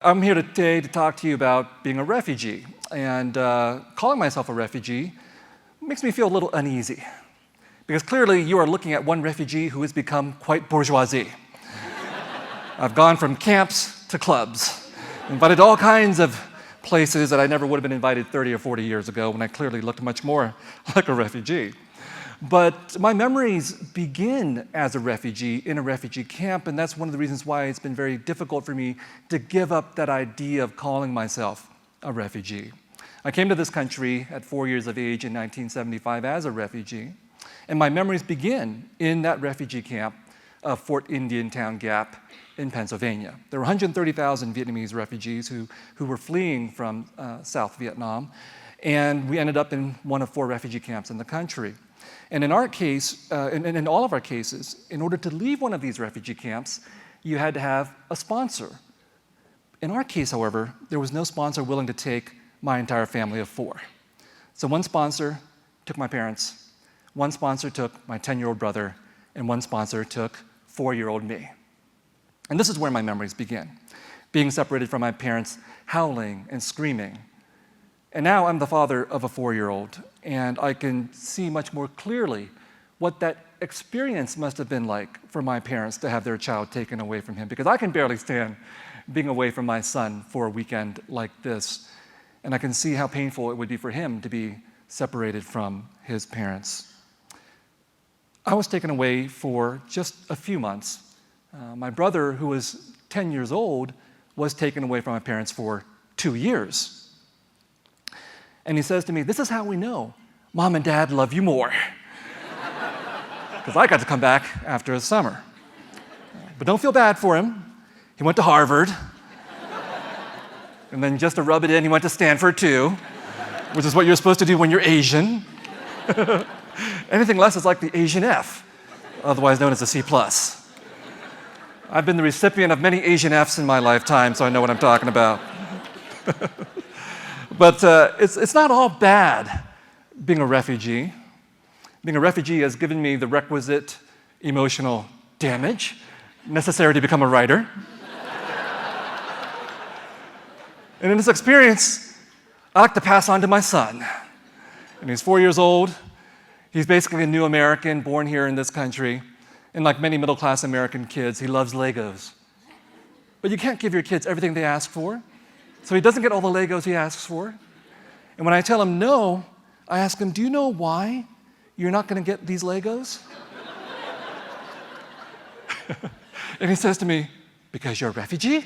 I'm here today to talk to you about being a refugee. And calling myself a refugee makes me feel a little uneasy. Because clearly you are looking at one refugee who has become quite bourgeoisie. I've gone from camps to clubs, invited to all kinds of places that I never would have been invited 30 or 40 years ago when I clearly looked much more like a refugee. But my memories begin as a refugee in a refugee camp, and that's one of the reasons why it's been very difficult for me to give up that idea of calling myself a refugee. I came to this country at 4 years of age in 1975 as a refugee, and my memories begin in that refugee camp of Fort Indian Town Gap in Pennsylvania. There were 130,000 Vietnamese refugees who were fleeing from South Vietnam, and we ended up in one of 4 refugee camps in the country. And in our case, in all of our cases, in order to leave one of these refugee camps, you had to have a sponsor. In our case, however, there was no sponsor willing to take my entire family of 4. So one sponsor took my parents, one sponsor took my 10-year-old brother, and one sponsor took 4-year-old me. And this is where my memories begin, being separated from my parents, howling and screaming. And now I'm the father of a 4-year-old, and I can see much more clearly what that experience must have been like for my parents to have their child taken away from him, because I can barely stand being away from my son for a weekend like this. And I can see how painful it would be for him to be separated from his parents. I was taken away for just a few months. My brother, who was 10 years old, was taken away from my parents for 2 years. And he says to me, "This is how we know Mom and Dad love you more." Because I got to come back after a summer. But don't feel bad for him. He went to Harvard. And then just to rub it in, he went to Stanford too, which is what you're supposed to do when you're Asian. Anything less is like the Asian F, otherwise known as a C+. I've been the recipient of many Asian Fs in my lifetime, so I know what I'm talking about. But it's not all bad being a refugee. Being a refugee has given me the requisite emotional damage necessary to become a writer. And in this experience, I like to pass on to my son. And he's 4 years old. He's basically a new American born here in this country. And like many middle-class American kids, he loves Legos. But you can't give your kids everything they ask for. So he doesn't get all the Legos he asks for. And when I tell him no, I ask him, "Do you know why you're not going to get these Legos?" And he says to me, "Because you're a refugee?"